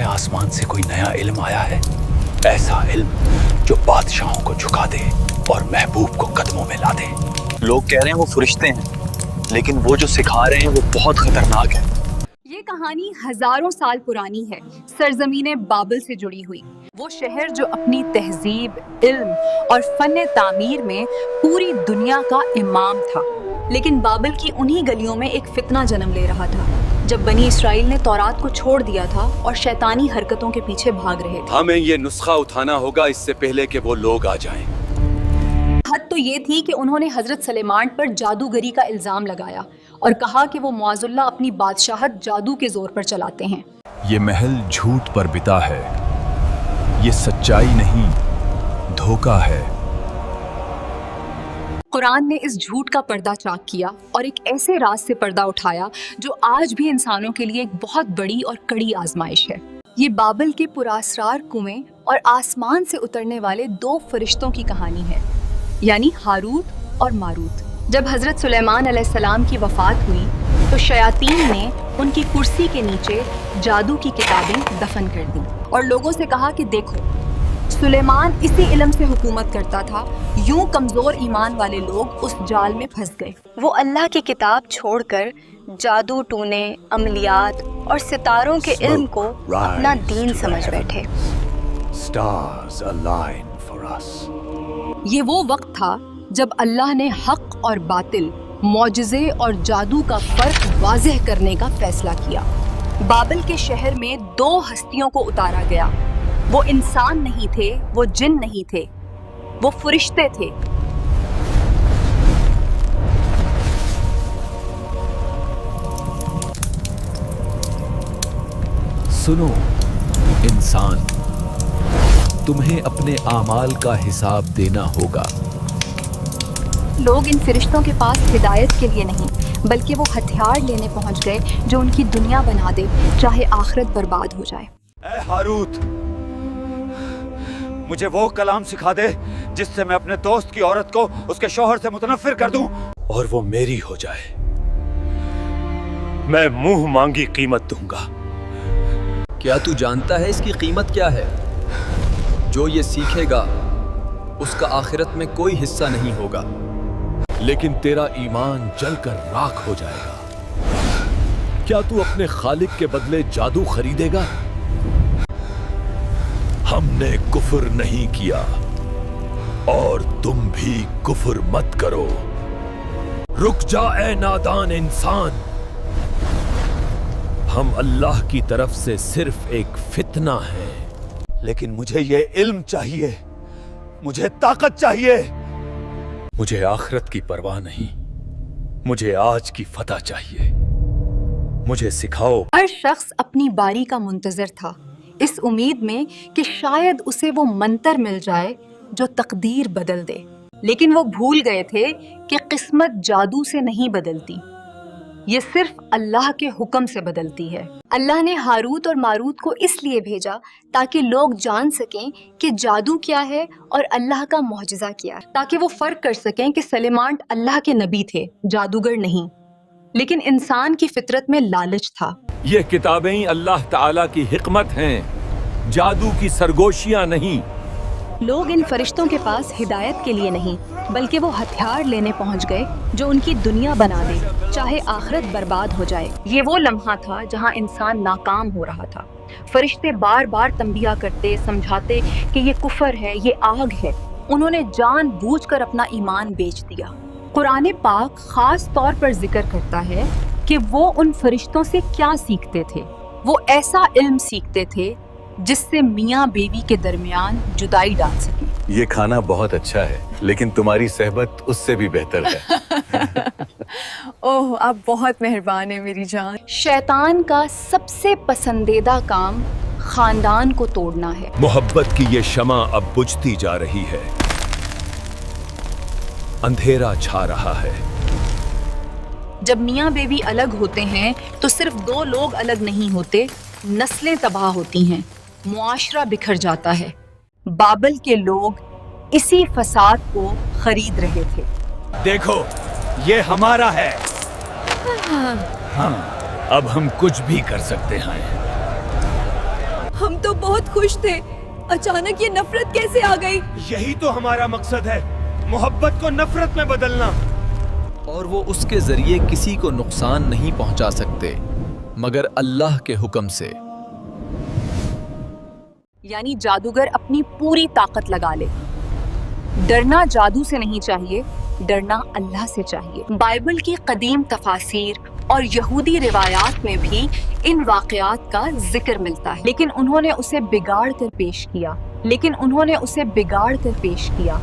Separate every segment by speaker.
Speaker 1: है आसमान से कोई नया इल्म आया है, ऐसा इल्म जो बादशाहों को झुका दे और महबूब को कदमों में ला दे।
Speaker 2: लोग कह रहे हैं वो फरिश्ते हैं, लेकिन वो जो सिखा रहे हैं वो बहुत खतरनाक है।
Speaker 3: ये कहानी हजारों साल पुरानी है, सरजमीने बाबिल से जुड़ी हुई। वो शहर जो अपनी तहजीब, इल्म और फन तामीर में पूरी दुनिया का इमाम था। लेकिन बाबिल की उन्हीं गलियों में एक फितना जन्म ले रहा था जब बनी इसराइल ने तौरात को छोड़ दिया था और शैतानी हरकतों के पीछे भाग रहे थे।
Speaker 1: हमें ये नुस्खा उठाना होगा इससे पहले कि वो लोग आ जाएं।
Speaker 3: हद तो ये थी कि उन्होंने हजरत सुलेमान पर जादूगरी का इल्जाम लगाया और कहा कि वो मुआज़ुल्लाह अपनी बादशाहत जादू के जोर पर चलाते हैं।
Speaker 1: ये महल झूठ पर बिता है, ये सच्चाई नहीं धोखा है।
Speaker 3: कुरान ने इस झूठ का पर्दा चाक किया और एक ऐसे राज से पर्दा उठाया जो आज भी इंसानों के लिए एक बहुत बड़ी और कड़ी आजमाइश है। ये बाबिल के पुरासरार कुएं और आसमान से उतरने वाले दो फरिश्तों की कहानी है, यानी हारूत और मारूत। जब हजरत सुलेमान अलैहिस्सलाम की वफात हुई तो शयातीन ने उनकी कुर्सी के नीचे जादू की किताबें दफन कर दी और लोगों से कहा कि देखो, सुलेमान इसी इल्म से हुकूमत करता था। यूं कमजोर ईमान वाले लोग उस जाल में फंस गए। वो अल्लाह की किताब छोड़कर जादू टूने, अमलियात और सितारों के इल्म को अपना दीन समझ बैठे।
Speaker 1: Stars align for us.
Speaker 3: ये वो वक्त था जब अल्लाह ने हक और बातिल, मौजिज़े और जादू का फर्क वाज़ेह करने का फैसला किया। बाबिल के शहर में दो हस्तियों को उतारा गया। वो इंसान नहीं थे, वो जिन नहीं थे, वो फरिश्ते थे।
Speaker 1: सुनो इंसान, तुम्हें अपने आमाल का हिसाब देना होगा।
Speaker 3: लोग इन फरिश्तों के पास हिदायत के लिए नहीं, बल्कि वो हथियार लेने पहुंच गए जो उनकी दुनिया बना दे, चाहे आखिरत बर्बाद हो जाए।
Speaker 4: ऐ हारूत, मुझे वो कलाम सिखा दे जिससे मैं अपने दोस्त की औरत को उसके शौहर से मुतनफिर कर दूं
Speaker 1: और वो मेरी हो जाए। मैं मुंह मांगी कीमत दूंगा।
Speaker 5: क्या तू जानता है इसकी कीमत क्या है? जो ये सीखेगा उसका आखिरत में कोई हिस्सा नहीं होगा।
Speaker 1: लेकिन तेरा ईमान जलकर राख हो जाएगा। क्या तू अपने खालिक के बदले जादू खरीदेगा? हमने कुफ्र नहीं किया और तुम भी कुफ्र मत करो। रुक जा ए नादान इंसान, हम अल्लाह की तरफ से सिर्फ एक फितना है।
Speaker 4: लेकिन मुझे ये इल्म चाहिए, मुझे ताकत चाहिए।
Speaker 1: मुझे आखिरत की परवाह नहीं, मुझे आज की फतह चाहिए। मुझे सिखाओ।
Speaker 3: हर शख्स अपनी बारी का मुंतजर था, इस उम्मीद में कि शायद उसे वो मंतर मिल जाए जो तकदीर बदल दे। लेकिन वो भूल गए थे कि किस्मत जादू से नहीं बदलती, ये सिर्फ अल्लाह के हुक्म से बदलती है। अल्लाह ने हारूत और मारूत को इसलिए भेजा ताकि लोग जान सकें कि जादू क्या है और अल्लाह का मौजिज़ा क्या है, ताकि वो फर्क कर सकें कि सुलेमान अल्लाह के नबी थे, जादूगर नहीं। लेकिन इंसान की फितरत में लालच था।
Speaker 1: ये किताबें अल्लाह ताला की हिकमत हैं, जादू की सरगोशियां नहीं।
Speaker 3: लोग इन फरिश्तों के पास हिदायत के लिए नहीं, बल्कि वो हथियार लेने पहुंच गए जो उनकी दुनिया बना दे, चाहे आखिरत बर्बाद हो जाए। ये वो लम्हा था जहां इंसान नाकाम हो रहा था। फरिश्ते बार बार तंबिया करते, समझाते कि ये कुफर है, ये आग है। उन्होंने जानबूझकर अपना ईमान बेच दिया। कुरान पाक खास तौर पर जिक्र करता है कि वो उन फरिश्तों से क्या सीखते थे। वो ऐसा इल्म सीखते थे जिससे मियाँ बीवी के दरमियान जुदाई डाल सके।
Speaker 1: ये खाना बहुत अच्छा है, लेकिन तुम्हारी सहबत उससे भी बेहतर है।
Speaker 6: ओह, आप बहुत मेहरबान हैं मेरी जान।
Speaker 3: शैतान का सबसे पसंदीदा काम खानदान को तोड़ना है।
Speaker 1: मोहब्बत की ये शमा अब बुझती जा रही है, अंधेरा छा रहा है।
Speaker 3: जब मियाँ बीवी अलग होते हैं तो सिर्फ दो लोग अलग नहीं होते, नस्लें तबाह होती हैं, मुआशरा बिखर जाता है। बाबिल के लोग इसी फसाद को खरीद रहे थे।
Speaker 4: देखो, ये हमारा है।
Speaker 1: हाँ, अब हम कुछ भी कर सकते हैं।
Speaker 6: तो बहुत खुश थे, अचानक ये नफरत कैसे आ गई?
Speaker 1: यही तो हमारा मकसद है, मोहब्बत को नफरत में बदलना।
Speaker 5: और वो उसके जरिए किसी को नुकसान नहीं पहुंचा सकते मगर अल्लाह के हुक्म से।
Speaker 3: यानी जादूगर अपनी पूरी ताकत लगा ले। डरना जादू से नहीं चाहिए, डरना अल्लाह से चाहिए। बाइबल की कदीम तफासीर और यहूदी रिवायात में भी इन वाक़यात का जिक्र मिलता है, लेकिन उन्होंने उसे बिगाड़ कर पेश किया।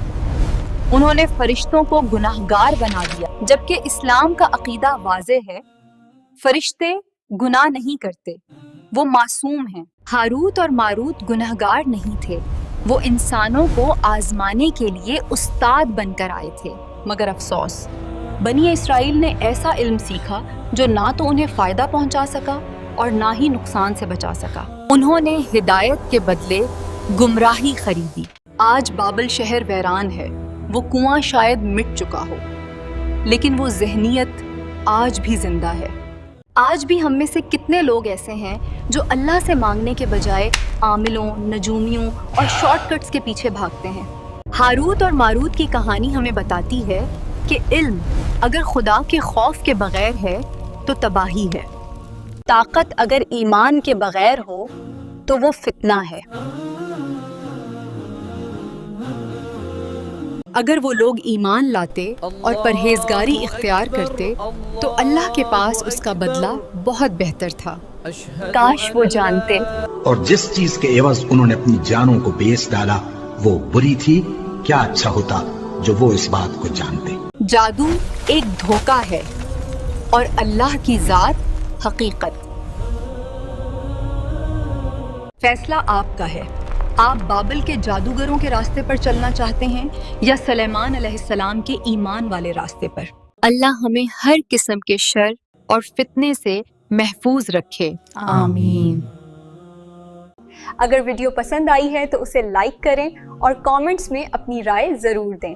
Speaker 3: उन्होंने फरिश्तों को गुनाहगार बना दिया, जबकि इस्लाम का अकीदा वाज़ेह है, फरिश्ते गुनाह नहीं करते, वो मासूम हैं। हारूत और मारूत गुनाहगार नहीं थे, वो इंसानों को आजमाने के लिए उस्ताद बनकर आए थे। मगर अफसोस, बनी इस्राइल ने ऐसा इल्म सीखा जो ना तो उन्हें फायदा पहुंचा सका और ना ही नुकसान से बचा सका। उन्होंने हिदायत के बदले गुमराही खरीदी। आज बाबल शहर वीरान है, वो कुआं शायद मिट चुका हो, लेकिन वो ज़हनियत आज भी जिंदा है। आज भी हम में से कितने लोग ऐसे हैं जो अल्लाह से मांगने के बजाय आमिलों, नजूमियों और शॉर्टकट्स के पीछे भागते हैं। हारूत और मारूत की कहानी हमें बताती है कि इल्म अगर खुदा के खौफ के बगैर है तो तबाही है। ताकत अगर ईमान के बगैर हो तो वो फितना है। अगर वो लोग ईमान लाते और परहेजगारी इख्तियार करते तो अल्लाह के पास उसका बदला बहुत बेहतर था। काश वो जानते।
Speaker 7: और जिस चीज के एवज उन्होंने अपनी जानों को बेच डाला वो बुरी थी, क्या अच्छा होता जो वो इस बात को जानते।
Speaker 3: जादू एक धोखा है और अल्लाह की जात हकीकत। फैसला आपका है। आप बाबिल के जादूगरों के रास्ते पर चलना चाहते हैं या सुलेमान अलैहिस्सलाम के ईमान वाले रास्ते पर। अल्लाह हमें हर किस्म के शर और फितने से महफूज रखे, आमीन।
Speaker 6: अगर वीडियो पसंद आई है तो उसे लाइक करें और कमेंट्स में अपनी राय जरूर दें।